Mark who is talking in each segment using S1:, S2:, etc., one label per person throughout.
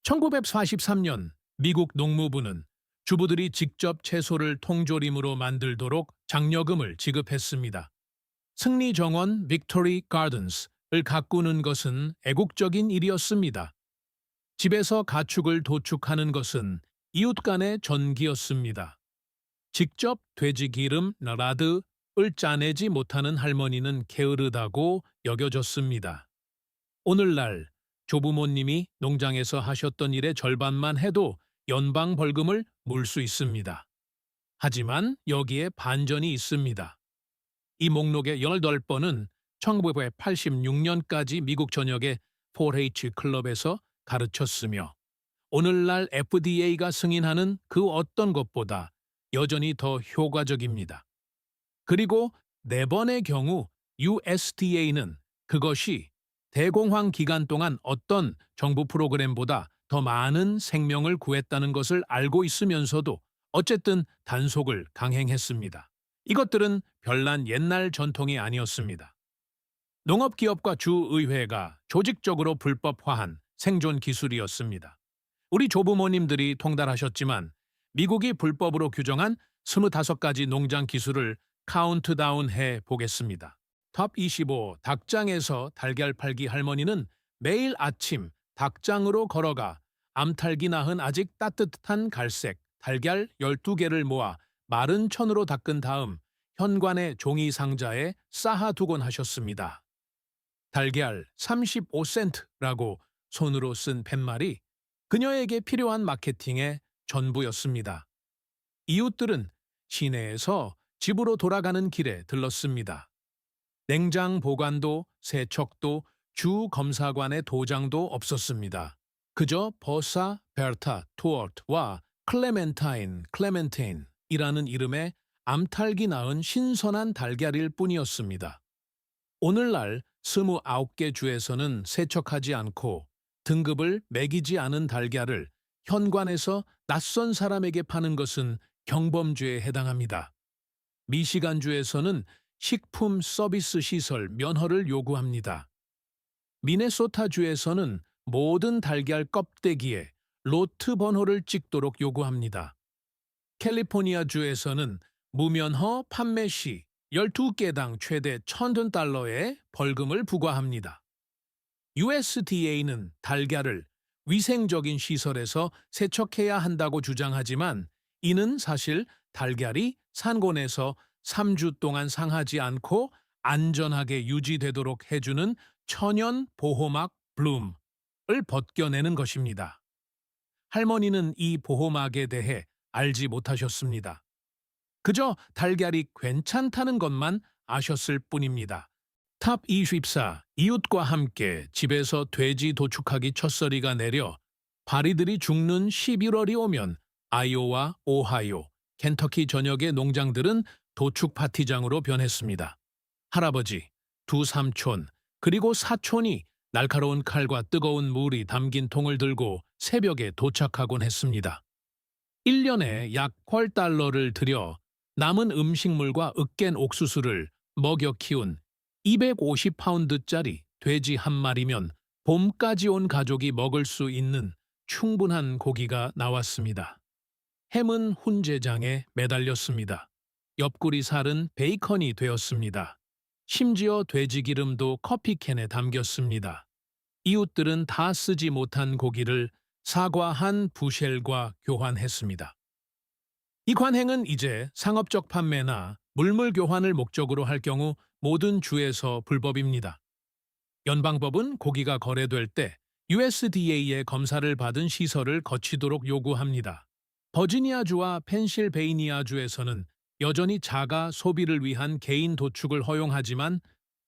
S1: 1943년 미국 농무부는 주부들이 직접 채소를 통조림으로 만들도록 장려금을 지급했습니다. 승리 정원 빅토리 가든스를 가꾸는 것은 애국적인 일이었습니다. 집에서 가축을 도축하는 것은 이웃 간의 전기였습니다. 직접 돼지 기름, 라드를 짜내지 못하는 할머니는 게으르다고 여겨졌습니다. 오늘날 조부모님이 농장에서 하셨던 일의 절반만 해도 연방 벌금을 물 수 있습니다. 하지만 여기에 반전이 있습니다. 이 목록의 18번은 1986년까지 미국 전역의 4-H 클럽에서 가르쳤으며 오늘날 FDA가 승인하는 그 어떤 것보다 여전히 더 효과적입니다. 그리고 4번의 경우 USDA는 그것이 대공황 기간 동안 어떤 정부 프로그램보다 더 많은 생명을 구했다는 것을 알고 있으면서도 어쨌든 단속을 강행했습니다. 이것들은 별난 옛날 전통이 아니었습니다. 농업기업과 주의회가 조직적으로 불법화한 생존 기술이었습니다. 우리 조부모님들이 통달하셨지만 미국이 불법으로 규정한 25가지 농장 기술을 카운트다운해 보겠습니다. 탑 25 닭장에서 달걀 팔기 할머니는 매일 아침 닭장으로 걸어가 암탉이 낳은 아직 따뜻한 갈색 달걀 12개를 모아 마른 천으로 닦은 다음 현관의 종이 상자에 쌓아두곤 하셨습니다. 달걀 35센트라고 손으로 쓴 팻말이 그녀에게 필요한 마케팅의 전부였습니다. 이웃들은 시내에서 집으로 돌아가는 길에 들렀습니다. 냉장 보관도, 세척도, 주 검사관의 도장도 없었습니다. 그저 버사, 베르타, 투어트와 클레멘타인이라는 이름의 암탉이 낳은 신선한 달걀일 뿐이었습니다. 오늘날 29개 주에서는 세척하지 않고 등급을 매기지 않은 달걀을 현관에서 낯선 사람에게 파는 것은 경범죄에 해당합니다. 미시간주에서는 식품 서비스 시설 면허를 요구합니다. 미네소타주에서는 모든 달걀 껍데기에 로트 번호를 찍도록 요구합니다. 캘리포니아주에서는 무면허 판매 시 12개당 최대 $1,000의 벌금을 부과합니다. USDA는 달걀을 위생적인 시설에서 세척해야 한다고 주장하지만 이는 사실 달걀이 산곤에서 3주 동안 상하지 않고 안전하게 유지되도록 해주는 천연 보호막 블룸을 벗겨내는 것입니다. 할머니는 이 보호막에 대해 알지 못하셨습니다. 그저 달걀이 괜찮다는 것만 아셨을 뿐입니다. 탑 24 이웃과 함께 집에서 돼지 도축하기 첫서리가 내려 파리들이 죽는 11월이 오면 아이오와 오하이오, 켄터키 전역의 농장들은 도축 파티장으로 변했습니다. 할아버지, 두 삼촌, 그리고 사촌이 날카로운 칼과 뜨거운 물이 담긴 통을 들고 새벽에 도착하곤 했습니다. 1년에 약 $8를 들여 남은 음식물과 으깬 옥수수를 먹여 키운 250파운드짜리 돼지 한 마리면 봄까지 온 가족이 먹을 수 있는 충분한 고기가 나왔습니다. 햄은 훈제장에 매달렸습니다. 옆구리 살은 베이컨이 되었습니다. 심지어 돼지기름도 커피캔에 담겼습니다. 이웃들은 다 쓰지 못한 고기를 사과 한 부셸과 교환했습니다. 이 관행은 이제 상업적 판매나 물물 교환을 목적으로 할 경우 모든 주에서 불법입니다. 연방법은 고기가 거래될 때 USDA의 검사를 받은 시설을 거치도록 요구합니다. 버지니아주와 펜실베이니아주에서는 여전히 자가 소비를 위한 개인 도축을 허용하지만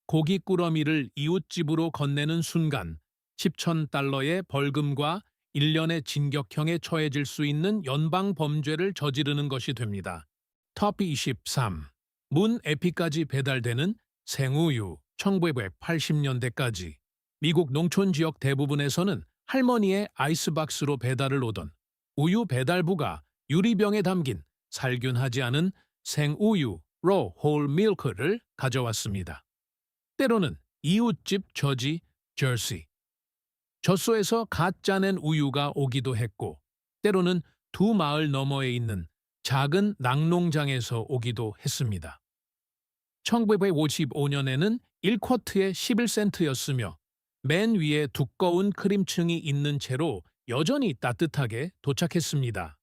S1: 고기 꾸러미를 이웃집으로 건네는 순간 $10,000의 벌금과 1년의 징역형에 처해질 수 있는 연방 범죄를 저지르는 것이 됩니다. 탑 23. 문 에피까지 배달되는 생우유 1980년대까지 미국 농촌 지역 대부분에서는 할머니의 아이스박스로 배달을 오던 우유 배달부가 유리병에 담긴 살균하지 않은 생우유 로 홀 밀크를 가져왔습니다. 때로는 이웃집 저지 저시 젖소에서 갓 짜낸 우유가 오기도 했고 때로는 두 마을 너머에 있는 작은 낙농장에서 오기도 했습니다. 1955년에는 1쿼트에 11센트였으며 맨 위에 두꺼운 크림층이 있는 채로 여전히 따뜻하게 도착했습니다.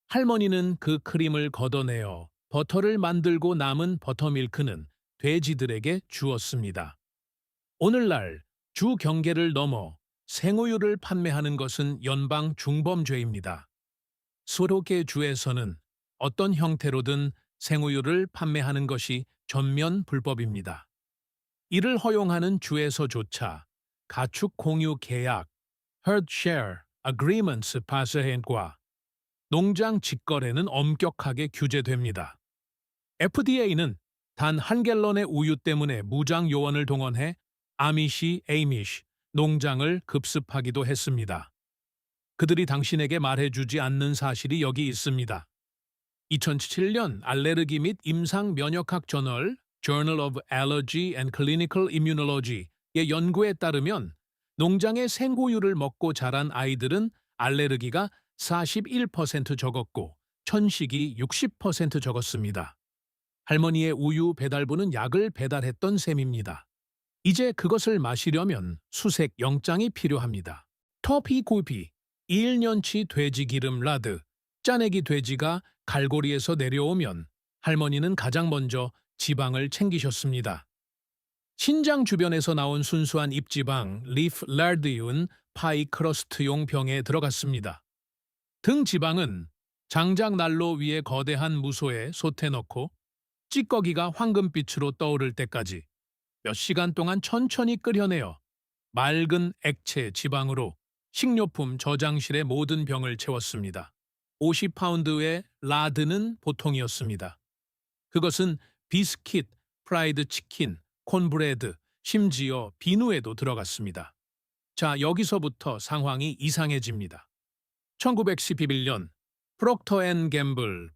S1: 할머니는 그 크림을 걷어내어 버터를 만들고 남은 버터밀크는 돼지들에게 주었습니다. 오늘날 주 경계를 넘어 생우유를 판매하는 것은 연방 중범죄입니다. 수도 개 주에서는 어떤 형태로든 생우유를 판매하는 것이 전면 불법입니다. 이를 허용하는 주에서조차 가축 공유 계약, herd share agreements 파스헨과 농장 직거래는 엄격하게 규제됩니다. FDA는 단 한 갤런의 우유 때문에 무장 요원을 동원해 아미시 농장을 급습하기도 했습니다. 그들이 당신에게 말해주지 않는 사실이 여기 있습니다. 2007년 알레르기 및 임상 면역학 저널 Journal of Allergy and Clinical Immunology의 연구에 따르면 농장의 생고유를 먹고 자란 아이들은 알레르기가 41% 적었고 천식이 60% 적었습니다. 할머니의 우유 배달부는 약을 배달했던 셈입니다. 이제 그것을 마시려면 수색 영장이 필요합니다. 터피 구피, 1년치 돼지 기름 라드, 짜내기 돼지가 갈고리에서 내려오면 할머니는 가장 먼저 지방을 챙기셨습니다. 신장 주변에서 나온 순수한 잎지방 리프 랄드윤 파이 크러스트용 병에 들어갔습니다. 등 지방은 장작 난로 위에 거대한 무소에 솥에 넣고 찌꺼기가 황금빛으로 떠오를 때까지 몇 시간 동안 천천히 끓여내어 맑은 액체 지방으로 식료품 저장실의 모든 병을 채웠습니다. 50파운드의 라드는 보통이었습니다. 그것은 비스킷, 프라이드 치킨, 콘브레드, 심지어 비누에도 들어갔습니다. 자, 여기서부터 상황이 이상해집니다. 1911년 프록터 앤 갬블은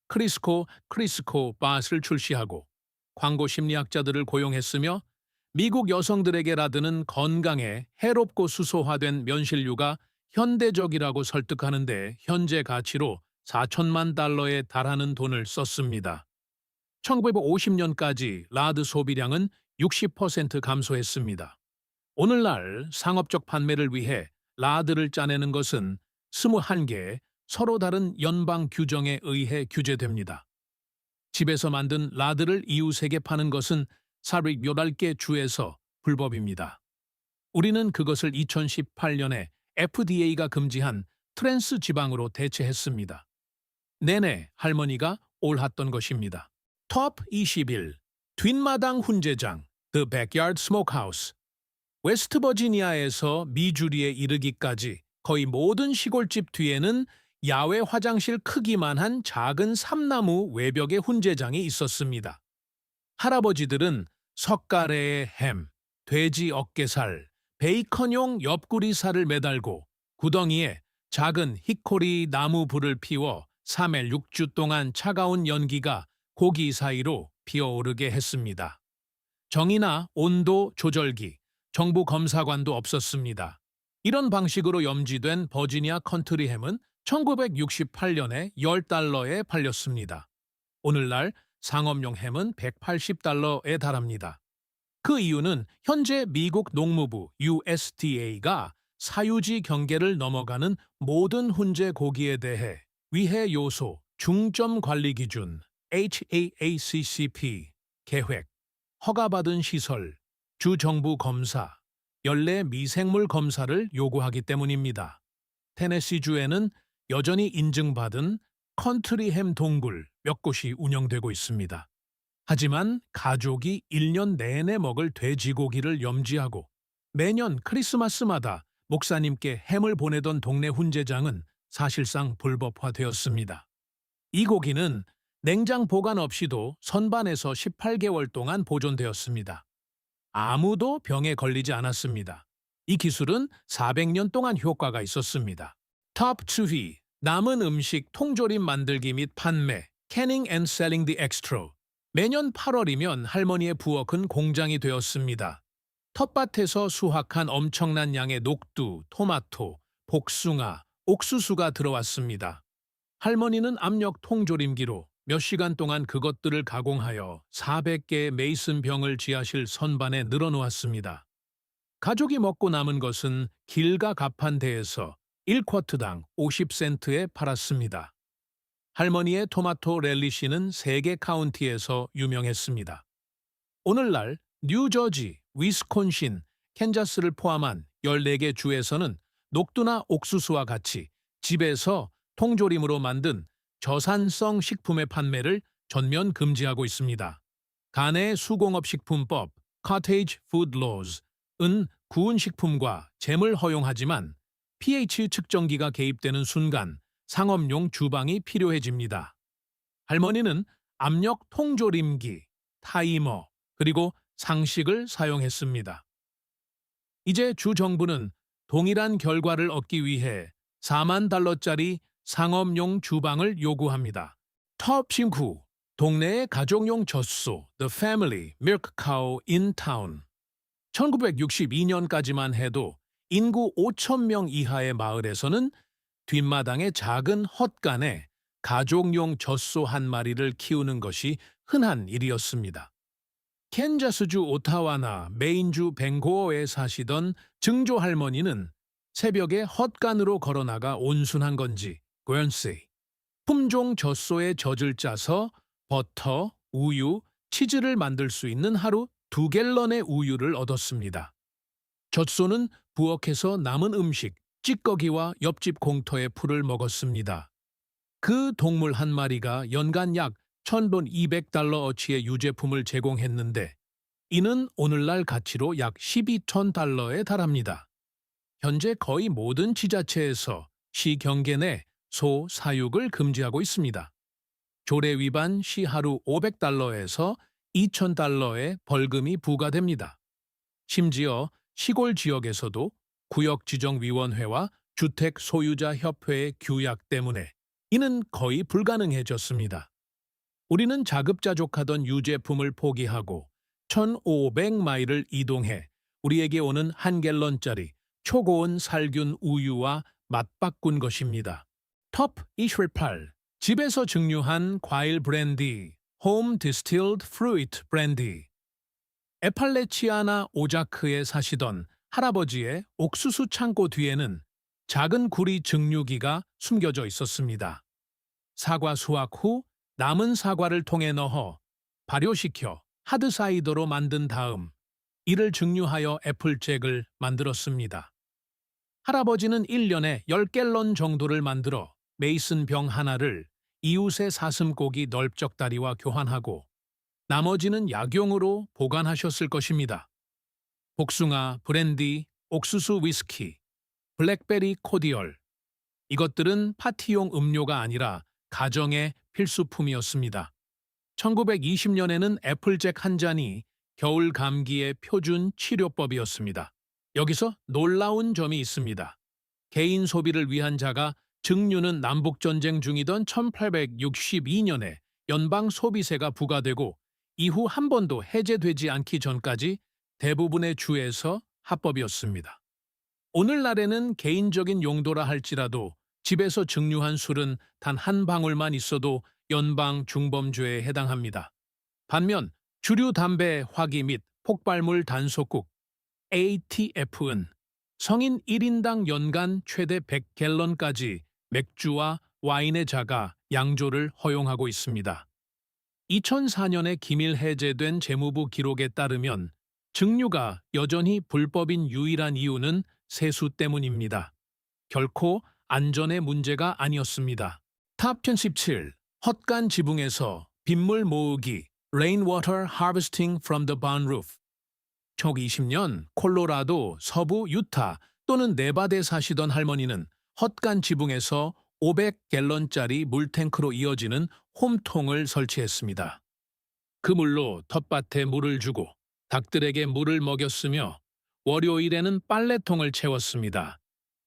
S1: 크리스코 밭을 출시하고 광고 심리학자들을 고용했으며 미국 여성들에게 라드는 건강에 해롭고 수소화된 면실류가 현대적이라고 설득하는데 현재 가치로 4천만 달러에 달하는 돈을 썼습니다. 1950년까지 라드 소비량은 60% 감소했습니다. 오늘날 상업적 판매를 위해 라드를 짜내는 것은 21개 서로 다른 연방 규정에 의해 규제됩니다. 집에서 만든 라드를 이웃에게 파는 것은 418개 주에서 불법입니다. 우리는 그것을 2018년에 FDA가 금지한 트랜스 지방으로 대체했습니다. 내내 할머니가 옳았던 것입니다. 톱 21. 뒷마당 훈제장 The Backyard Smokehouse. 웨스트버지니아에서 미주리에 이르기까지 거의 모든 시골집 뒤에는 야외 화장실 크기만 한 작은 삼나무 외벽의 훈제장이 있었습니다. 할아버지들은 석가래의 햄, 돼지 어깨살, 베이컨용 옆구리살을 매달고 구덩이에 작은 히코리 나무 불을 피워 3일 6주 동안 차가운 연기가 고기 사이로 피어오르게 했습니다. 정이나 온도 조절기, 정부 검사관도 없었습니다. 이런 방식으로 염지된 버지니아 컨트리 햄은 1968년에 $10에 팔렸습니다. 오늘날 상업용 햄은 $180에 달합니다. 그 이유는 현재 미국 농무부 USDA가 사유지 경계를 넘어가는 모든 훈제 고기에 대해 위해 요소 중점 관리 기준 HAACCP 계획, 허가받은 시설, 주정부 검사, 연례 미생물 검사를 요구하기 때문입니다. 테네시주에는 여전히 인증받은 컨트리햄 동굴 몇 곳이 운영되고 있습니다. 하지만 가족이 1년 내내 먹을 돼지고기를 염지하고 매년 크리스마스마다 목사님께 햄을 보내던 동네 훈제장은 사실상 불법화되었습니다. 이 고기는 냉장 보관 없이도 선반에서 18개월 동안 보존되었습니다. 아무도 병에 걸리지 않았습니다. 이 기술은 400년 동안 효과가 있었습니다. 톱 2위, 남은 음식 통조림 만들기 및 판매, Canning and Selling the Extra. 매년 8월이면 할머니의 부엌은 공장이 되었습니다. 텃밭에서 수확한 엄청난 양의 녹두, 토마토, 복숭아, 옥수수가 들어왔습니다. 할머니는 압력 통조림기로 몇 시간 동안 그것들을 가공하여 400개의 메이슨 병을 지하실 선반에 늘어놓았습니다. 가족이 먹고 남은 것은 길가 가판대에서 1쿼트당 50센트에 팔았습니다. 할머니의 토마토 렐리시는 세계 카운티에서 유명했습니다. 오늘날 뉴저지, 위스콘신, 캔자스를 포함한 14개 주에서는 녹두나 옥수수와 같이 집에서 통조림으로 만든 저산성 식품의 판매를 전면 금지하고 있습니다. 간의 수공업 식품법 (Cottage Food Laws)은 구운 식품과 잼을 허용하지만 pH 측정기가 개입되는 순간 상업용 주방이 필요해집니다. 할머니는 압력 통조림기, 타이머, 그리고 상식을 사용했습니다. 이제 주 정부는 동일한 결과를 얻기 위해 4만 달러짜리 상업용 주방을 요구합니다. 톱 9. 동네의 가족용 젖소 The Family Milk Cow in Town. 1962년까지만 해도 인구 5천 명 이하의 마을에서는 뒷마당의 작은 헛간에 가족용 젖소 한 마리를 키우는 것이 흔한 일이었습니다. 캔자스주 오타와나 메인주 뱅고어에 사시던 증조 할머니는 새벽에 헛간으로 걸어나가 온순한 건지 괸세이 품종 젖소에 젖을 짜서 버터, 우유, 치즈를 만들 수 있는 하루 2갤런의 우유를 얻었습니다. 젖소는 부엌에서 남은 음식, 찌꺼기와 옆집 공터의 풀을 먹었습니다. 그 동물 한 마리가 연간 약 1,000돈 200달러어치의 유제품을 제공했는데 이는 오늘날 가치로 약 12천 달러에 달합니다. 현재 거의 모든 지자체에서 시 경계 내 소 사육을 금지하고 있습니다. 조례 위반 시 하루 500달러에서 2,000달러의 벌금이 부과됩니다. 심지어 시골 지역에서도 구역지정위원회와 주택 소유자 협회의 규약 때문에 이는 거의 불가능해졌습니다. 우리는 자급자족하던 유제품을 포기하고 1,500마일을 이동해 우리에게 오는 1갤런짜리 초고온 살균 우유와 맞바꾼 것입니다. 톱 28. 집에서 증류한 과일 브랜디 Home Distilled Fruit Brandy. 에팔레치아나 오자크에 사시던 할아버지의 옥수수 창고 뒤에는 작은 구리 증류기가 숨겨져 있었습니다. 사과 수확 후 남은 사과를 통에 넣어 발효시켜 하드사이더로 만든 다음 이를 증류하여 애플잭을 만들었습니다. 할아버지는 1년에 10갤런 정도를 만들어 메이슨 병 하나를 이웃의 사슴고기 널쩍다리와 교환하고 나머지는 약용으로 보관하셨을 것입니다. 복숭아, 브랜디, 옥수수 위스키, 블랙베리 코디얼. 이것들은 파티용 음료가 아니라 가정의 필수품이었습니다. 1920년에는 애플잭 한 잔이 겨울 감기의 표준 치료법이었습니다. 여기서 놀라운 점이 있습니다. 개인 소비를 위한 자가 증류는 남북전쟁 중이던 1862년에 연방 소비세가 부과되고 이후 한 번도 해제되지 않기 전까지 대부분의 주에서 합법이었습니다. 오늘날에는 개인적인 용도라 할지라도 집에서 증류한 술은 단 한 방울만 있어도 연방 중범죄에 해당합니다. 반면 주류 담배, 화기 및 폭발물 단속국 ATF은 성인 1인당 연간 최대 100갤런까지 맥주와 와인의 자가 양조를 허용하고 있습니다. 2004년에 기밀 해제된 재무부 기록에 따르면 증류가 여전히 불법인 유일한 이유는 세수 때문입니다. 결코 안전의 문제가 아니었습니다. 탑 17. 헛간 지붕에서 빗물 모으기 Rainwater Harvesting from the Barn Roof. 1920년 콜로라도 서부 유타 또는 네바다에 사시던 할머니는 헛간 지붕에서 500갤런짜리 물탱크로 이어지는 홈통을 설치했습니다. 그 물로 텃밭에 물을 주고 닭들에게 물을 먹였으며 월요일에는 빨래통을 채웠습니다.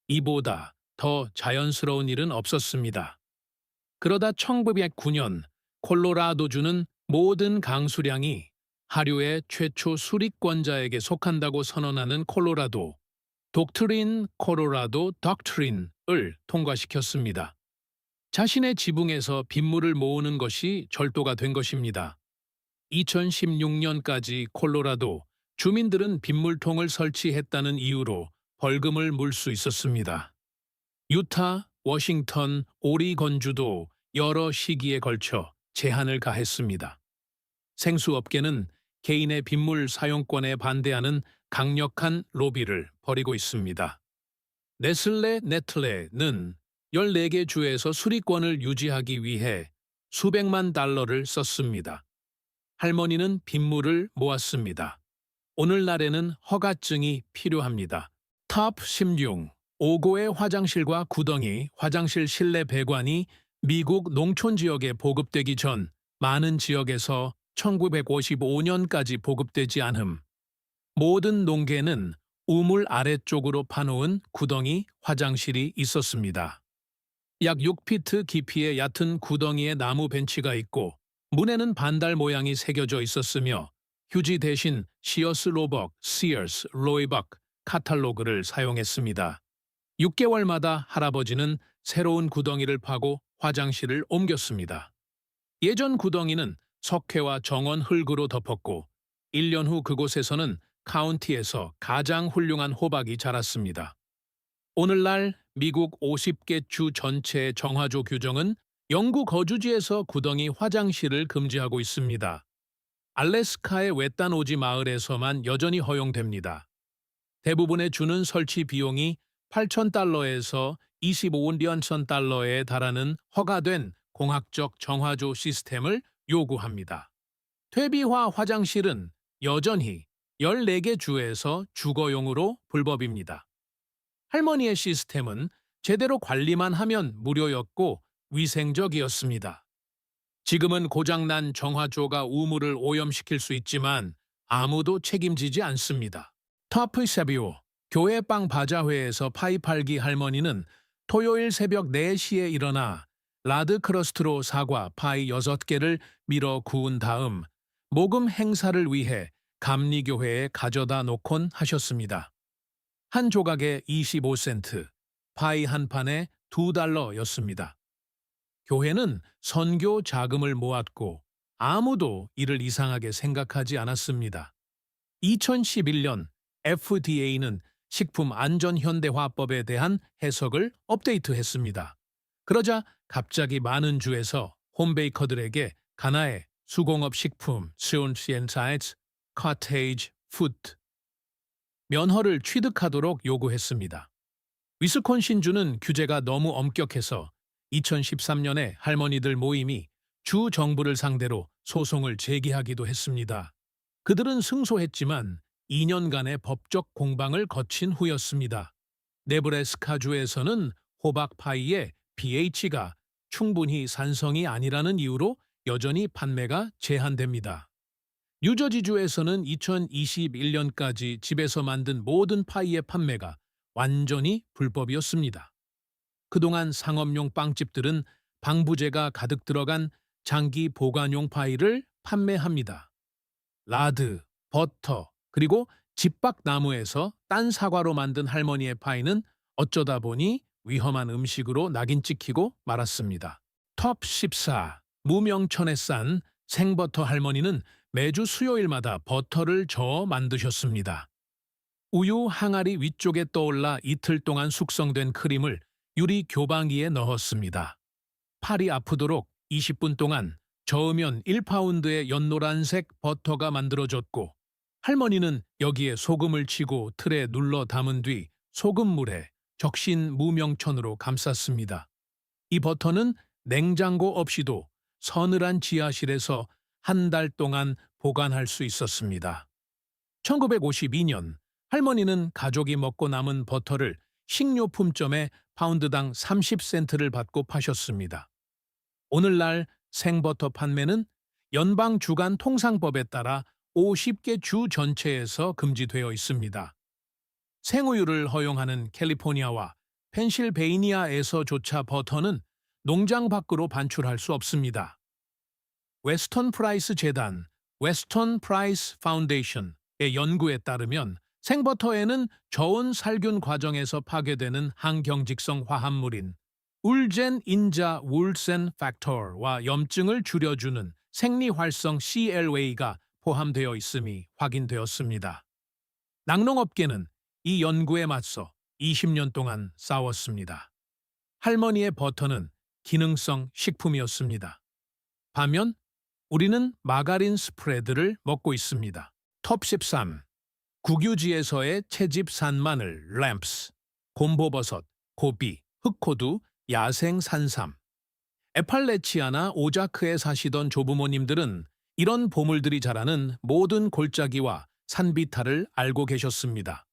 S1: 이보다 더 자연스러운 일은 없었습니다. 그러다 1909년 콜로라도주는 모든 강수량이 하류의 최초 수립권자에게 속한다고 선언하는 콜로라도, 독트린 콜로라도 덕트린을 통과시켰습니다. 자신의 지붕에서 빗물을 모으는 것이 절도가 된 것입니다. 2016년까지 콜로라도 주민들은 빗물통을 설치했다는 이유로 벌금을 물 수 있었습니다. 유타, 워싱턴, 오리건주도 여러 시기에 걸쳐 제한을 가했습니다. 생수업계는 개인의 빗물 사용권에 반대하는 강력한 로비를 벌이고 있습니다. 네틀레는 14개 주에서 수리권을 유지하기 위해 수백만 달러를 썼습니다. 할머니는 빗물을 모았습니다. 오늘날에는 허가증이 필요합니다. 탑 16. 5고의 화장실과 구덩이, 화장실 실내 배관이 미국 농촌 지역에 보급되기 전 많은 지역에서 1955년까지 보급되지 않음. 모든 농계는 우물 아래쪽으로 파놓은 구덩이 화장실이 있었습니다. 약 6피트 깊이의 얕은 구덩이에 나무 벤치가 있고 문에는 반달 모양이 새겨져 있었으며 휴지 대신 시어스 로벅, 시어스, 로이벅 카탈로그를 사용했습니다. 6개월마다 할아버지는 새로운 구덩이를 파고 화장실을 옮겼습니다. 예전 구덩이는 석회와 정원 흙으로 덮었고 1년 후 그곳에서는 카운티에서 가장 훌륭한 호박이 자랐습니다. 오늘날 미국 50개 주 전체의 정화조 규정은 영구 거주지에서 구덩이 화장실을 금지하고 있습니다. 알래스카의 외딴 오지 마을에서만 여전히 허용됩니다. 대부분의 주는 설치 비용이 $8,000에서 $25,000에 달하는 허가된 공학적 정화조 시스템을 요구합니다. 퇴비화 화장실은 여전히 14개 주에서 주거용으로 불법입니다. 할머니의 시스템은 제대로 관리만 하면 무료였고 위생적이었습니다. 지금은 고장난 정화조가 우물을 오염시킬 수 있지만 아무도 책임지지 않습니다. 터프 세비오, 교회 빵 바자회에서 파이 팔기 할머니는 토요일 새벽 4시에 일어나 라드 크러스트로 사과 파이 6개를 밀어 구운 다음 모금 행사를 위해 감리교회에 가져다 놓곤 하셨습니다. 한 조각에 25센트, 파이 한 판에 $2였습니다. 교회는 선교 자금을 모았고 아무도 이를 이상하게 생각하지 않았습니다. 2011년 FDA는 식품안전현대화법에 대한 해석을 업데이트했습니다. 그러자 갑자기 많은 주에서 홈베이커들에게 가나의 수공업 식품 시온시엔사이츠 카테이지 푸드 면허를 취득하도록 요구했습니다. 위스콘신주는 규제가 너무 엄격해서 2013년에 할머니들 모임이 주 정부를 상대로 소송을 제기하기도 했습니다. 그들은 승소했지만 2년간의 법적 공방을 거친 후였습니다. 네브래스카주에서는 호박 파이의 pH가 충분히 산성이 아니라는 이유로 여전히 판매가 제한됩니다. 뉴저지주에서는 2021년까지 집에서 만든 모든 파이의 판매가 완전히 불법이었습니다. 그동안 상업용 빵집들은 방부제가 가득 들어간 장기 보관용 파이를 판매합니다. 라드, 버터, 그리고 집박나무에서 딴 사과로 만든 할머니의 파이는 어쩌다 보니 위험한 음식으로 낙인 찍히고 말았습니다. 톱 14. 무명천에 싼 생버터 할머니는 매주 수요일마다 버터를 저어 만드셨습니다. 우유 항아리 위쪽에 떠올라 이틀 동안 숙성된 크림을 유리 교방기에 넣었습니다. 팔이 아프도록 20분 동안 저으면 1파운드의 연노란색 버터가 만들어졌고 할머니는 여기에 소금을 치고 틀에 눌러 담은 뒤 소금물에 적신 무명천으로 감쌌습니다. 이 버터는 냉장고 없이도 서늘한 지하실에서 한 달 동안 보관할 수 있었습니다. 1952년 할머니는 가족이 먹고 남은 버터를 식료품점에 파운드당 30센트를 받고 파셨습니다. 오늘날 생버터 판매는 연방 주간 통상법에 따라 50개 주 전체에서 금지되어 있습니다. 생우유를 허용하는 캘리포니아와 펜실베이니아에서조차 버터는 농장 밖으로 반출할 수 없습니다. 웨스턴 프라이스 재단 웨스턴 프라이스 파운데이션의 연구에 따르면 생버터에는 저온 살균 과정에서 파괴되는 항경직성 화합물인 울젠 인자 울센 팩터와 염증을 줄여주는 생리활성 CLA가 포함되어 있음이 확인되었습니다. 낙농업계는 이 연구에 맞서 20년 동안 싸웠습니다. 할머니의 버터는 기능성 식품이었습니다. 반면 우리는 마가린 스프레드를 먹고 있습니다. 톱 13. 국유지에서의 채집 산마늘, 램프스, 곰보버섯, 고비, 흑호두, 야생 산삼. 에팔레치아나 오자크에 사시던 조부모님들은 이런 보물들이 자라는 모든 골짜기와 산비탈을 알고 계셨습니다.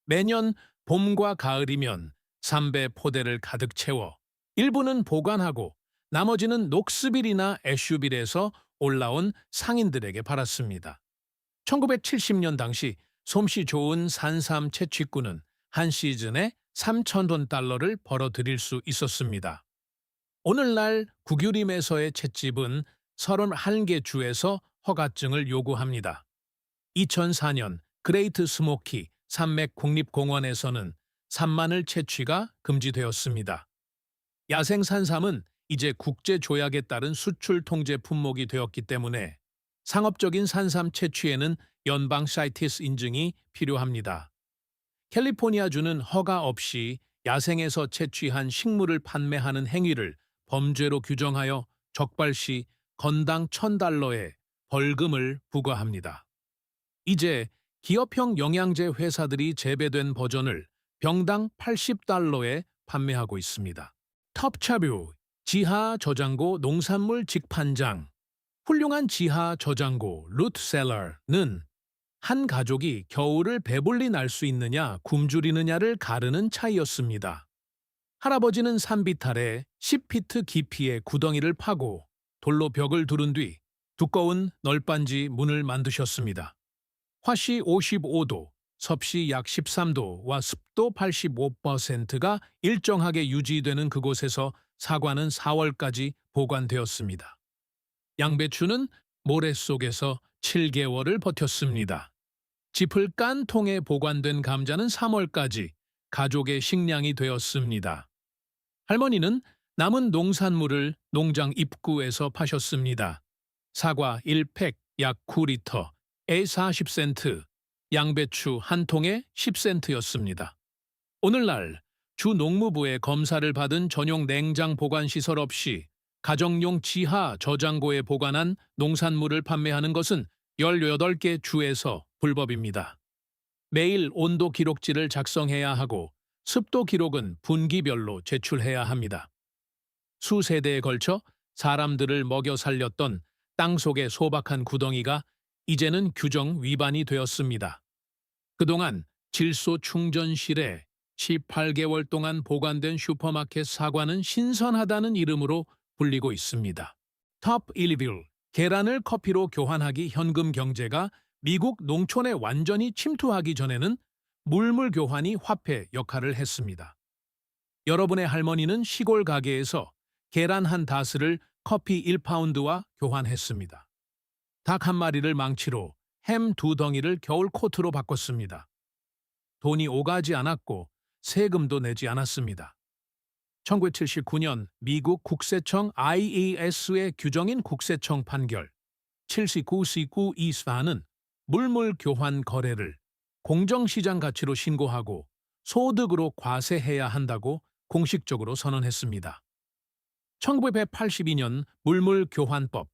S1: 매년 봄과 가을이면 삼배 포대를 가득 채워 일부는 보관하고 나머지는 녹스빌이나 애슈빌에서 올라온 상인들에게 팔았습니다. 1970년 당시 솜씨 좋은 산삼 채취꾼은 한 시즌에 3,000원 달러를 벌어들일 수 있었습니다. 오늘날 국유림에서의 찻집은 31개 주에서 허가증을 요구합니다. 2004년 그레이트 스모키 산맥 국립공원에서는 산마늘 채취가 금지되었습니다. 야생 산삼은 이제 국제 조약에 따른 수출 통제 품목이 되었기 때문에 상업적인 산삼 채취에는 연방 사이티스 인증이 필요합니다. 캘리포니아주는 허가 없이 야생에서 채취한 식물을 판매하는 행위를 범죄로 규정하여 적발 시 건당 $1,000의 벌금을 부과합니다. 이제 기업형 영양제 회사들이 재배된 버전을 병당 $80에 판매하고 있습니다. 텁차뷰 지하 저장고 농산물 직판장. 훌륭한 지하 저장고 루트셀러는 한 가족이 겨울을 배불리 날 수 있느냐 굶주리느냐를 가르는 차이였습니다. 할아버지는 산비탈에 10피트 깊이의 구덩이를 파고 돌로 벽을 두른 뒤 두꺼운 널빤지 문을 만드셨습니다. 화씨 55도, 섭씨 약 13도와 습도 85%가 일정하게 유지되는 그곳에서 사과는 4월까지 보관되었습니다. 양배추는 모래 속에서 7개월을 버텼습니다. 짚을 깐 통에 보관된 감자는 3월까지 가족의 식량이 되었습니다. 할머니는 남은 농산물을 농장 입구에서 파셨습니다. 사과 1팩 약 9리터에 40센트, 양배추 한 통에 10센트였습니다. 오늘날 주 농무부의 검사를 받은 전용 냉장 보관시설 없이 가정용 지하 저장고에 보관한 농산물을 판매하는 것은 18개 주에서 불법입니다. 매일 온도 기록지를 작성해야 하고 습도 기록은 분기별로 제출해야 합니다. 수세대에 걸쳐 사람들을 먹여 살렸던 땅속의 소박한 구덩이가 이제는 규정 위반이 되었습니다. 그동안 질소 충전실에 18개월 동안 보관된 슈퍼마켓 사과는 신선하다는 이름으로 불리고 있습니다. 톱 11. 계란을 커피로 교환하기 현금 경제가 미국 농촌에 완전히 침투하기 전에는 물물 교환이 화폐 역할을 했습니다. 여러분의 할머니는 시골 가게에서 계란 한 다스를 커피 1파운드와 교환했습니다. 닭 한 마리를 망치로 햄 2덩이를 겨울 코트로 바꿨습니다. 돈이 오가지 않았고 세금도 내지 않았습니다. 1979년 미국 국세청 IAS의 규정인 국세청 판결 79-924는 물물 교환 거래를 공정시장 가치로 신고하고 소득으로 과세해야 한다고 공식적으로 선언했습니다. 1982년 물물 교환법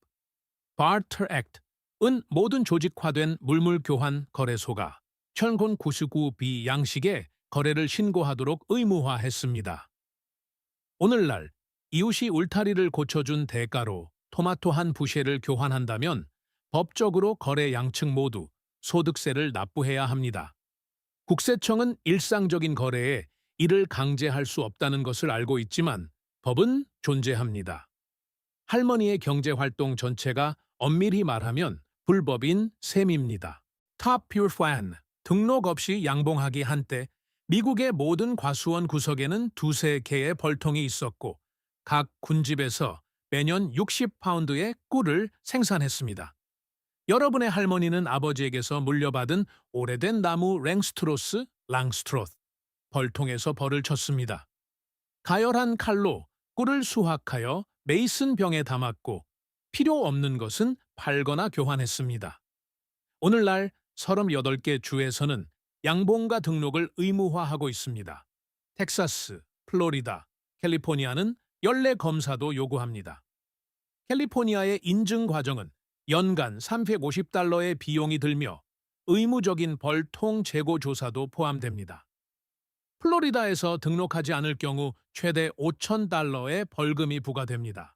S1: Barter Act은 모든 조직화된 물물 교환 거래소가 1999B 양식의 거래를 신고하도록 의무화했습니다. 오늘날 이웃이 울타리를 고쳐준 대가로 토마토 한 부쉐를 교환한다면 법적으로 거래 양측 모두 소득세를 납부해야 합니다. 국세청은 일상적인 거래에 이를 강제할 수 없다는 것을 알고 있지만 법은 존재합니다. 할머니의 경제활동 전체가 엄밀히 말하면 불법인 셈입니다. 톱 퓨어판 등록 없이 양봉하기 한때 미국의 모든 과수원 구석에는 2-3개의 벌통이 있었고 각 군집에서 매년 60파운드의 꿀을 생산했습니다. 여러분의 할머니는 아버지에게서 물려받은 오래된 나무 랭스트로스, 랑스트로트, 벌통에서 벌을 쳤습니다. 가열한 칼로 꿀을 수확하여 메이슨 병에 담았고 필요 없는 것은 팔거나 교환했습니다. 오늘날 38개 주에서는 양봉가 등록을 의무화하고 있습니다. 텍사스, 플로리다, 캘리포니아는 연례 검사도 요구합니다. 캘리포니아의 인증 과정은 연간 $350의 비용이 들며 의무적인 벌통 재고 조사도 포함됩니다. 플로리다에서 등록하지 않을 경우 최대 $5,000의 벌금이 부과됩니다.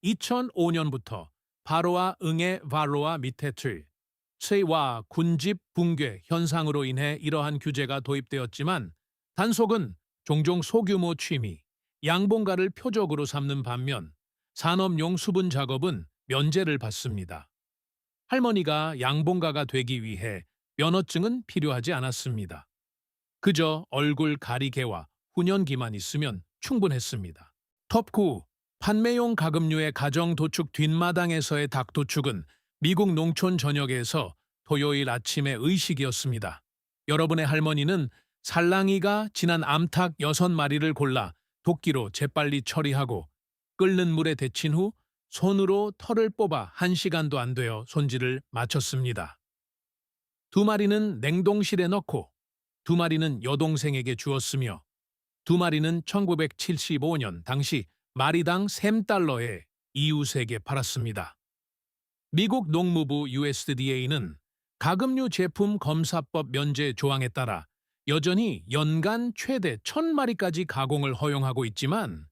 S1: 2005년부터 바로아 응애 바로아 밑에 틀, 쇠와 군집 붕괴 현상으로 인해 이러한 규제가 도입되었지만 단속은 종종 소규모 취미, 양봉가를 표적으로 삼는 반면 산업용 수분 작업은 면제를 받습니다. 할머니가 양봉가가 되기 위해 면허증은 필요하지 않았습니다. 그저 얼굴 가리개와 훈연기만 있으면 충분했습니다. 톱 9. 판매용 가금류의 가정 도축 뒷마당에서의 닭 도축은 미국 농촌 전역에서 토요일 아침의 의식이었습니다. 여러분의 할머니는 살랑이가 지난 암탉 6마리를 골라 도끼로 재빨리 처리하고 끓는 물에 데친 후 손으로 털을 뽑아 1시간도 안 되어 손질을 마쳤습니다. 2마리는 냉동실에 넣고 2마리는 여동생에게 주었으며 2마리는 1975년 당시 마리당 $3에 이웃에게 팔았습니다. 미국 농무부 USDA는 가금류 제품 검사법 면제 조항에 따라 여전히 연간 최대 1,000마리까지 가공을 허용하고 있지만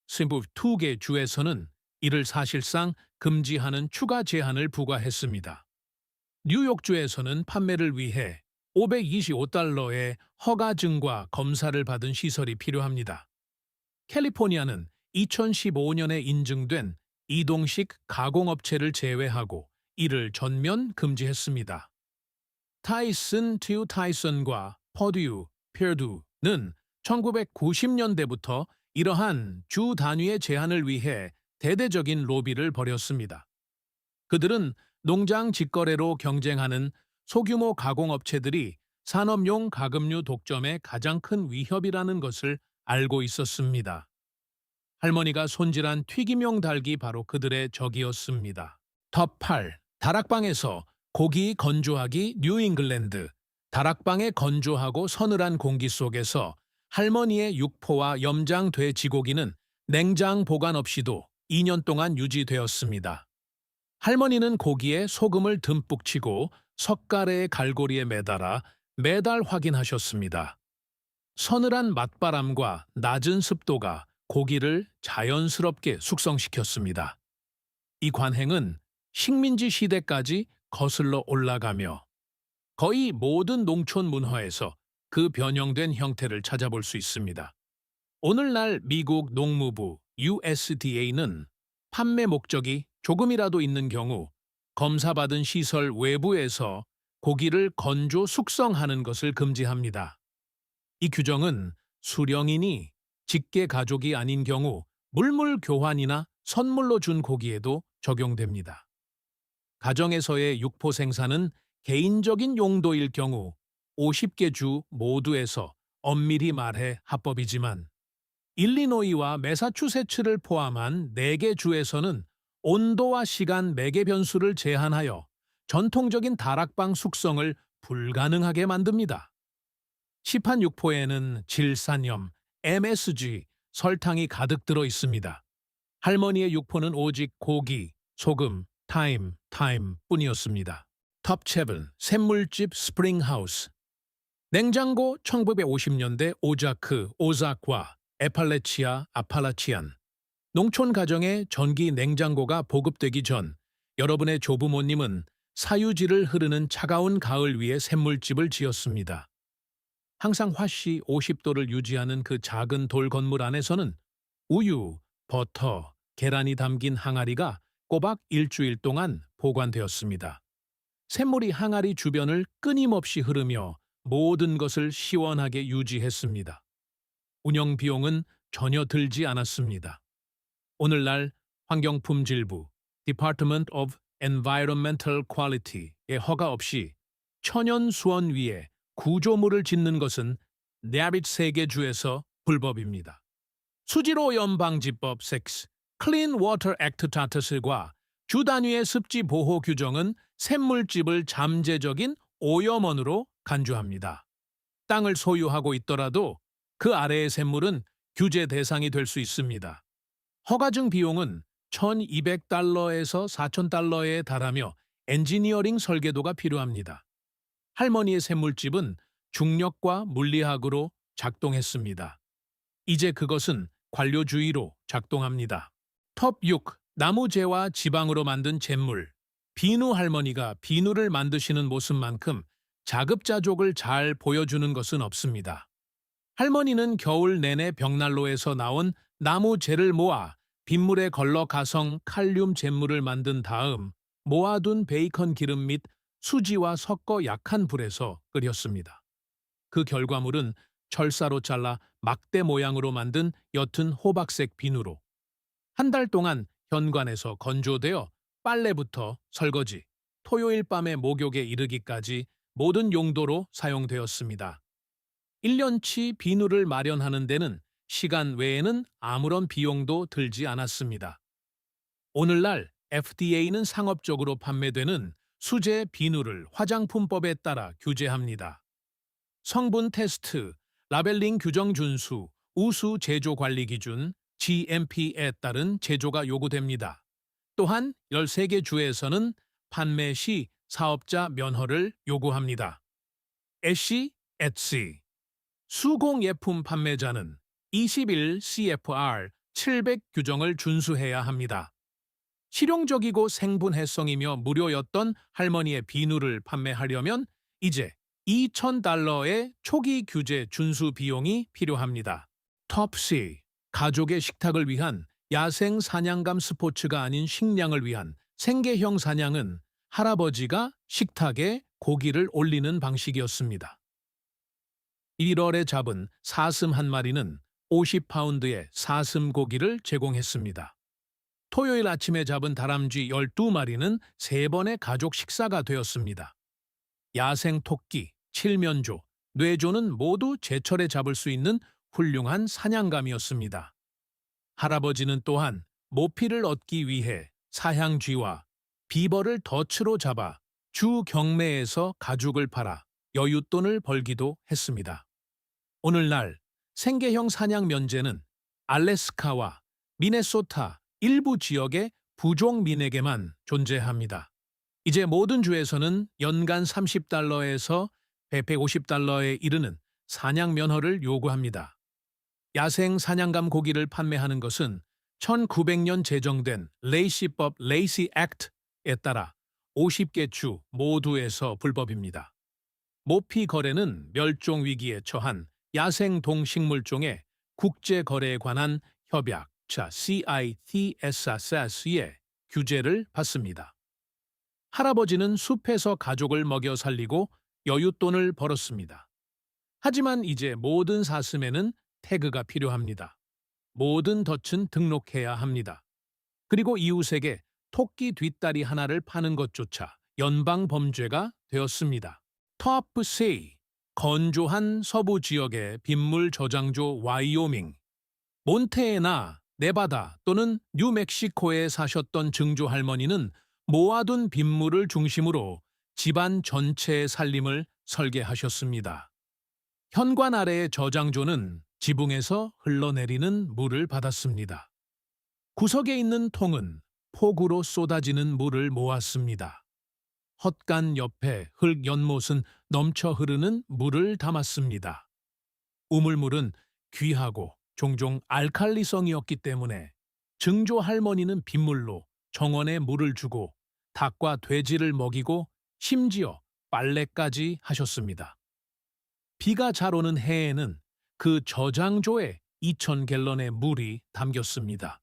S1: 신부 2개 주에서는 이를 사실상 금지하는 추가 제한을 부과했습니다. 뉴욕주에서는 판매를 위해 $525의 허가증과 검사를 받은 시설이 필요합니다. 캘리포니아는 2015년에 인증된 이동식 가공업체를 제외하고 이를 전면 금지했습니다. 타이슨 튜 타이슨과 퍼듀, 페어두는 1990년대부터 이러한 주 단위의 제한을 위해 대대적인 로비를 벌였습니다. 그들은 농장 직거래로 경쟁하는 소규모 가공업체들이 산업용 가금류 독점의 가장 큰 위협이라는 것을 알고 있었습니다. 할머니가 손질한 튀김용 닭이 바로 그들의 적이었습니다. 톱 8. 다락방에서 고기 건조하기 뉴잉글랜드. 다락방의 건조하고 서늘한 공기 속에서 할머니의 육포와 염장 돼지고기는 냉장 보관 없이도 2년 동안 유지되었습니다. 할머니는 고기에 소금을 듬뿍 치고 석가래의 갈고리에 매달아 매달 확인하셨습니다. 서늘한 맞바람과 낮은 습도가 고기를 자연스럽게 숙성시켰습니다. 이 관행은 식민지 시대까지 거슬러 올라가며 거의 모든 농촌 문화에서 그 변형된 형태를 찾아볼 수 있습니다. 오늘날 미국 농무부 USDA는 판매 목적이 조금이라도 있는 경우 검사받은 시설 외부에서 고기를 건조 숙성하는 것을 금지합니다. 이 규정은 수령인이 직계 가족이 아닌 경우 물물 교환이나 선물로 준 고기에도 적용됩니다. 가정에서의 육포 생산은 개인적인 용도일 경우 50개 주 모두에서 엄밀히 말해 합법이지만 일리노이와 매사추세츠를 포함한 4개 주에서는 온도와 시간 매개 변수를 제한하여 전통적인 다락방 숙성을 불가능하게 만듭니다. 시판 육포에는 질산염, MSG, 설탕이 가득 들어 있습니다. 할머니의 육포는 오직 고기, 소금, 타임 뿐이었습니다. 톱 7. 샘물집 스프링하우스. 냉장고 1950년대 오자크, 오사카, 에팔레치아, 아팔라치안. 농촌 가정에 전기 냉장고가 보급되기 전 여러분의 조부모님은 사유지를 흐르는 차가운 가을 위에 샘물집을 지었습니다. 항상 화씨 50도를 유지하는 그 작은 돌 건물 안에서는 우유, 버터, 계란이 담긴 항아리가 꼬박 일주일 동안 보관되었습니다. 샘물이 항아리 주변을 끊임없이 흐르며 모든 것을 시원하게 유지했습니다. 운영 비용은 전혀 들지 않았습니다. 오늘날 환경품질부 Department of Environmental Quality의 허가 없이 천연 수원 위에 구조물을 짓는 것은 43개 주에서 불법입니다. 수질오염 방지법 6, Clean Water Act 스타트스과 주 단위의 습지 보호 규정은 샘물집을 잠재적인 오염원으로 간주합니다. 땅을 소유하고 있더라도 그 아래의 샘물은 규제 대상이 될 수 있습니다. 허가증 비용은 $1,200에서 $4,000에 달하며 엔지니어링 설계도가 필요합니다. 할머니의 샘물집은 중력과 물리학으로 작동했습니다. 이제 그것은 관료주의로 작동합니다. 톱 6. 나무재와 지방으로 만든 잿물. 비누 할머니가 비누를 만드시는 모습만큼 자급자족을 잘 보여주는 것은 없습니다. 할머니는 겨울 내내 벽난로에서 나온 나무재를 모아 빗물에 걸러 가성 칼륨 잿물을 만든 다음 모아둔 베이컨 기름 및 수지와 섞어 약한 불에서 끓였습니다. 그 결과물은 철사로 잘라 막대 모양으로 만든 옅은 호박색 비누로 한 달 동안 현관에서 건조되어 빨래부터 설거지, 토요일 밤에 목욕에 이르기까지 모든 용도로 사용되었습니다. 1년치 비누를 마련하는 데는 시간 외에는 아무런 비용도 들지 않았습니다. 오늘날 FDA는 상업적으로 판매되는 수제 비누를 화장품법에 따라 규제합니다. 성분 테스트, 라벨링 규정 준수, 우수 제조 관리 기준, GMP에 따른 제조가 요구됩니다. 또한 13개 주에서는 판매 시 사업자 면허를 요구합니다. 애쉬, 엣시. 수공예품 판매자는 21 CFR 700 규정을 준수해야 합니다. 실용적이고 생분해성이며 무료였던 할머니의 비누를 판매하려면 이제 $2,000의 초기 규제 준수 비용이 필요합니다. 톱 C. 가족의 식탁을 위한 야생 사냥감 스포츠가 아닌 식량을 위한 생계형 사냥은 할아버지가 식탁에 고기를 올리는 방식이었습니다. 1월에 잡은 사슴 한 마리는 50파운드의 사슴 고기를 제공했습니다. 토요일 아침에 잡은 다람쥐 12마리는 3번의 가족 식사가 되었습니다. 야생 토끼, 칠면조, 뇌조는 모두 제철에 잡을 수 있는 훌륭한 사냥감이었습니다. 할아버지는 또한 모피를 얻기 위해 사향쥐와 비버를 덫으로 잡아 주 경매에서 가죽을 팔아 여윳돈을 벌기도 했습니다. 오늘날 생계형 사냥 면제는 알래스카와 미네소타 일부 지역의 부족민에게만 존재합니다. 이제 모든 주에서는 연간 $30에서 $150에 이르는 사냥 면허를 요구합니다. 야생 사냥감 고기를 판매하는 것은 1900년 제정된 레이시법 레이시 액트에 따라 50개 주 모두에서 불법입니다. 모피 거래는 멸종 위기에 처한 야생 동식물종의 국제 거래에 관한 협약 CITESS의 규제를 받습니다. 할아버지는 숲에서 가족을 먹여 살리고 여윳돈을 벌었습니다. 하지만 이제 모든 사슴에는 태그가 필요합니다. 모든 덫은 등록해야 합니다. 그리고 이웃에게 토끼 뒷다리 하나를 파는 것조차 연방 범죄가 되었습니다. 톱 C. 건조한 서부 지역의 빗물 저장조 와이오밍. 몬테나, 네바다 또는 뉴멕시코에 사셨던 증조 할머니는 모아둔 빗물을 중심으로 집안 전체의 살림을 설계하셨습니다. 현관 아래의 저장조는 지붕에서 흘러내리는 물을 받았습니다. 구석에 있는 통은 폭우로 쏟아지는 물을 모았습니다. 헛간 옆에 흙 연못은 넘쳐 흐르는 물을 담았습니다. 우물물은 귀하고 종종 알칼리성이었기 때문에 증조 할머니는 빗물로 정원에 물을 주고 닭과 돼지를 먹이고 심지어 빨래까지 하셨습니다. 비가 잘 오는 해에는 그 저장조에 2,000갤런의 물이 담겼습니다.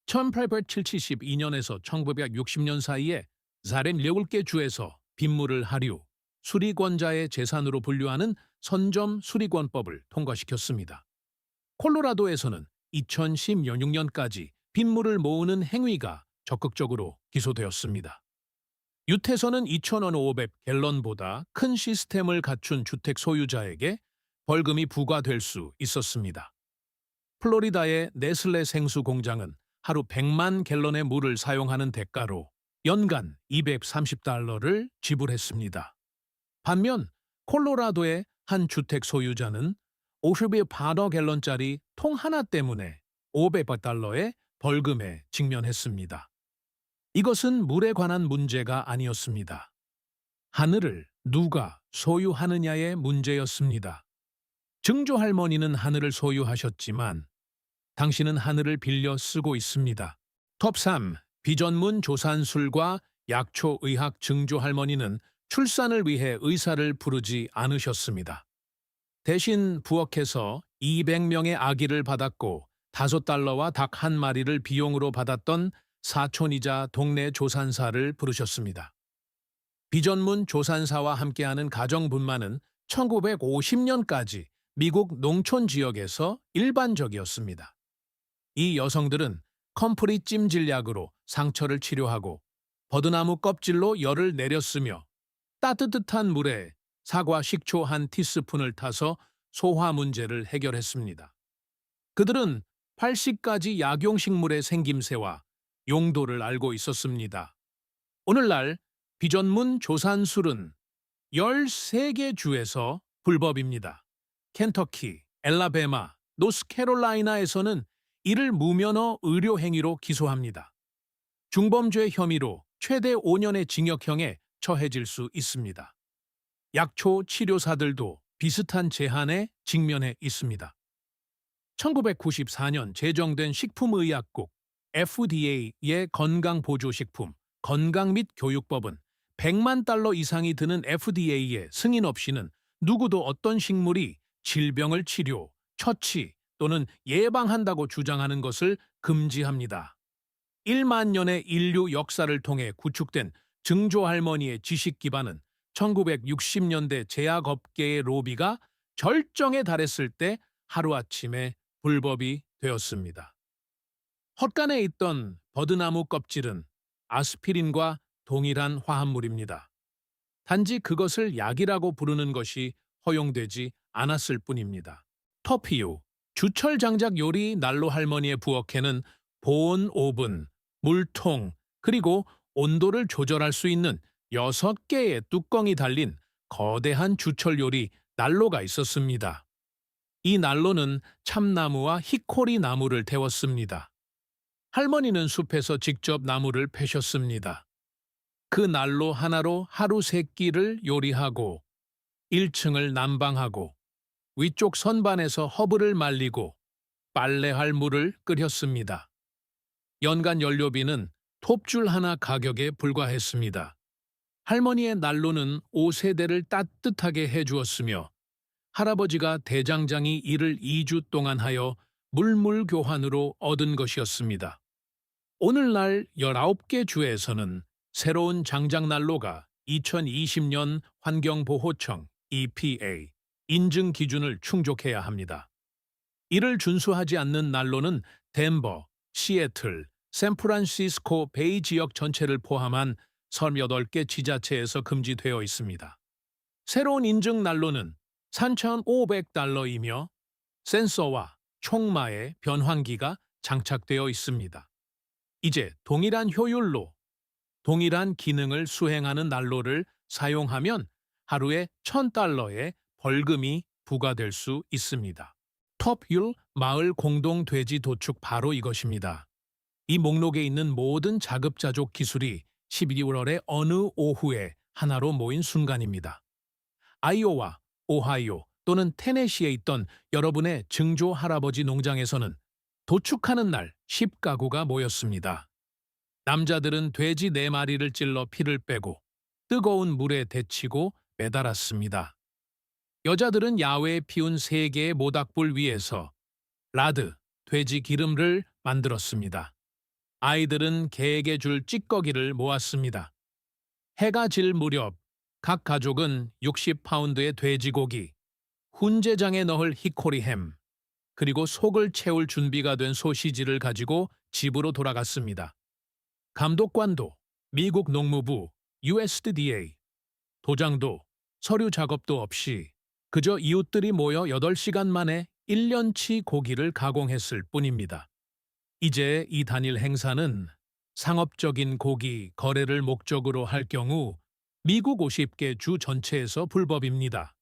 S1: 1872년에서 1960년 사이에 자렘 7개 주에서 빗물을 하류, 수리권자의 재산으로 분류하는 선점 수리권법을 통과시켰습니다. 콜로라도에서는 2016년까지 빗물을 모으는 행위가 적극적으로 기소되었습니다. 유태서는 2,500갤런보다 큰 시스템을 갖춘 주택 소유자에게 벌금이 부과될 수 있었습니다. 플로리다의 네슬레 생수 공장은 하루 100만 갤런의 물을 사용하는 대가로 연간 230달러를 지불했습니다. 반면 콜로라도의 한 주택 소유자는 58갤런짜리 통 하나 때문에 500달러의 벌금에 직면했습니다. 이것은 물에 관한 문제가 아니었습니다. 하늘을 누가 소유하느냐의 문제였습니다. 증조 할머니는 하늘을 소유하셨지만 당신은 하늘을 빌려 쓰고 있습니다. 톱 3. 비전문 조산술과 약초의학 증조 할머니는 출산을 위해 의사를 부르지 않으셨습니다. 대신 부엌에서 200명의 아기를 받았고 5달러와 닭 한 마리를 비용으로 받았던 사촌이자 동네 조산사를 부르셨습니다. 비전문 조산사와 함께하는 가정분만은 1950년까지 미국 농촌 지역에서 일반적이었습니다. 이 여성들은 컴프리 찜질약으로 상처를 치료하고 버드나무 껍질로 열을 내렸으며 따뜻한 물에 사과 식초 한 티스푼을 타서 소화 문제를 해결했습니다. 그들은 80가지 약용식물의 생김새와 용도를 알고 있었습니다. 오늘날 비전문 조산술은 13개 주에서 불법입니다. 켄터키, 엘라베마, 노스캐롤라이나에서는 이를 무면허 의료 행위로 기소합니다. 중범죄 혐의로 최대 5년의 징역형에 처해질 수 있습니다. 약초 치료사들도 비슷한 제한에 직면해 있습니다. 1994년 제정된 식품의약국 FDA의 건강보조식품, 건강 및 교육법은 100만 달러 이상이 드는 FDA의 승인 없이는 누구도 어떤 식물이 질병을 치료, 처치 또는 예방한다고 주장하는 것을 금지합니다. 1만 년의 인류 역사를 통해 구축된 증조할머니의 지식 기반은 1960년대 제약업계의 로비가 절정에 달했을 때 하루아침에 불법이 되었습니다. 헛간에 있던 버드나무 껍질은 아스피린과 동일한 화합물입니다. 단지 그것을 약이라고 부르는 것이 허용되지 않았을 뿐입니다. 터피유, 주철 장작 요리 난로 할머니의 부엌에는 보온 오븐, 물통, 그리고 온도를 조절할 수 있는 6개의 뚜껑이 달린 거대한 주철 요리 난로가 있었습니다. 이 난로는 참나무와 히코리 나무를 태웠습니다. 할머니는 숲에서 직접 나무를 패셨습니다. 그 난로 하나로 하루 3끼를 요리하고 1층을 난방하고 위쪽 선반에서 허브를 말리고 빨래할 물을 끓였습니다. 연간 연료비는 톱줄 하나 가격에 불과했습니다. 할머니의 난로는 5세대를 따뜻하게 해주었으며 할아버지가 대장장이 일을 2주 동안 하여 물물교환으로 얻은 것이었습니다. 오늘날 19개 주에서는 새로운 장작난로가 2020년 환경보호청 EPA 인증 기준을 충족해야 합니다. 이를 준수하지 않는 난로는 덴버, 시애틀, 샌프란시스코 베이 지역 전체를 포함한 38개 지자체에서 금지되어 있습니다. 새로운 인증 난로는 3,500달러이며 센서와 촉마의 변환기가 장착되어 있습니다. 이제 동일한 효율로 동일한 기능을 수행하는 난로를 사용하면 하루에 1,000달러의 벌금이 부과될 수 있습니다. 톱율 마을 공동 돼지 도축 바로 이것입니다. 이 목록에 있는 모든 자급자족 기술이 12월의 어느 오후에 하나로 모인 순간입니다. 아이오와 오하이오 또는 테네시에 있던 여러분의 증조 할아버지 농장에서는 도축하는 날 10가구가 모였습니다. 남자들은 돼지 4마리를 찔러 피를 빼고 뜨거운 물에 데치고 매달았습니다. 여자들은 야외에 피운 3개의 모닥불 위에서 라드, 돼지 기름을 만들었습니다. 아이들은 개에게 줄 찌꺼기를 모았습니다. 해가 질 무렵 각 가족은 60파운드의 돼지고기, 훈제장에 넣을 히코리 햄, 그리고 속을 채울 준비가 된 소시지를 가지고 집으로 돌아갔습니다. 감독관도 미국 농무부 USDA. 도장도 서류 작업도 없이 그저 이웃들이 모여 8시간 만에 1년치 고기를 가공했을 뿐입니다. 이제 이 단일 행사는 상업적인 고기 거래를 목적으로 할 경우 미국 50개 주 전체에서 불법입니다.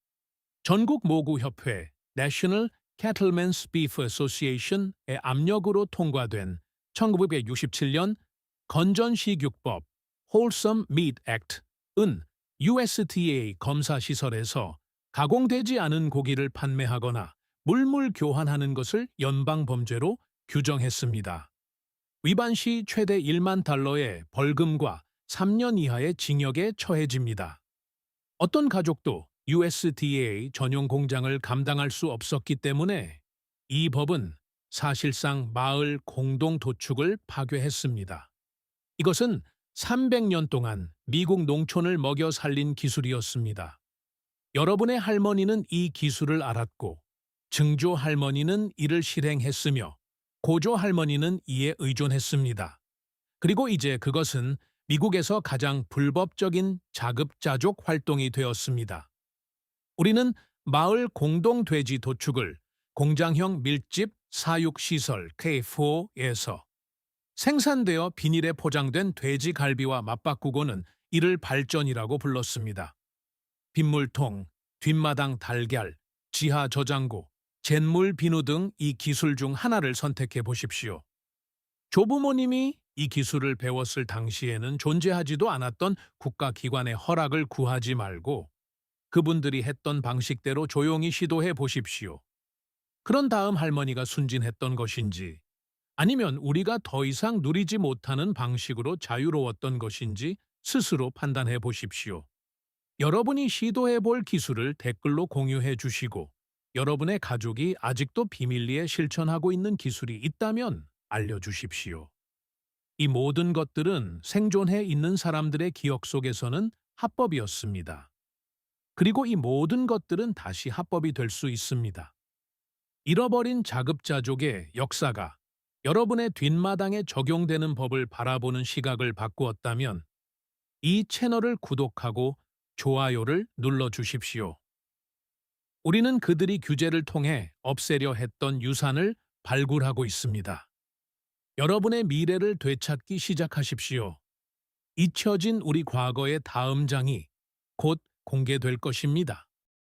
S1: 전국 모구협회 National Cattlemen's Beef Association의 압력으로 통과된 1967년 건전식육법 Wholesome Meat Act은 USDA 검사 시설에서 가공되지 않은 고기를 판매하거나 물물 교환하는 것을 연방 범죄로 규정했습니다. 위반 시 최대 1만 달러의 벌금과 3년 이하의 징역에 처해집니다. 어떤 가족도 USDA 전용 공장을 감당할 수 없었기 때문에 이 법은 사실상 마을 공동 도축을 파괴했습니다. 이것은 300년 동안 미국 농촌을 먹여 살린 기술이었습니다. 여러분의 할머니는 이 기술을 알았고, 증조 할머니는 이를 실행했으며, 고조 할머니는 이에 의존했습니다. 그리고 이제 그것은 미국에서 가장 불법적인 자급자족 활동이 되었습니다. 우리는 마을 공동 돼지 도축을 공장형 밀집 사육시설 K4에서 생산되어 비닐에 포장된 돼지 갈비와 맞바꾸고는 이를 발전이라고 불렀습니다. 빗물통, 뒷마당 달걀, 지하 저장고, 잿물 비누 등 이 기술 중 하나를 선택해 보십시오. 조부모님이 이 기술을 배웠을 당시에는 존재하지도 않았던 국가기관의 허락을 구하지 말고 그분들이 했던 방식대로 조용히 시도해 보십시오. 그런 다음 할머니가 순진했던 것인지 아니면 우리가 더 이상 누리지 못하는 방식으로 자유로웠던 것인지 스스로 판단해 보십시오. 여러분이 시도해 볼 기술을 댓글로 공유해 주시고 여러분의 가족이 아직도 비밀리에 실천하고 있는 기술이 있다면 알려주십시오. 이 모든 것들은 생존해 있는 사람들의 기억 속에서는 합법이었습니다. 그리고 이 모든 것들은 다시 합법이 될 수 있습니다. 잃어버린 자급자족의 역사가 여러분의 뒷마당에 적용되는 법을 바라보는 시각을 바꾸었다면 이 채널을 구독하고 좋아요를 눌러주십시오. 우리는 그들이 규제를 통해 없애려 했던 유산을 발굴하고 있습니다. 여러분의 미래를 되찾기 시작하십시오. 잊혀진 우리 과거의 다음 장이 곧 공개될 것입니다.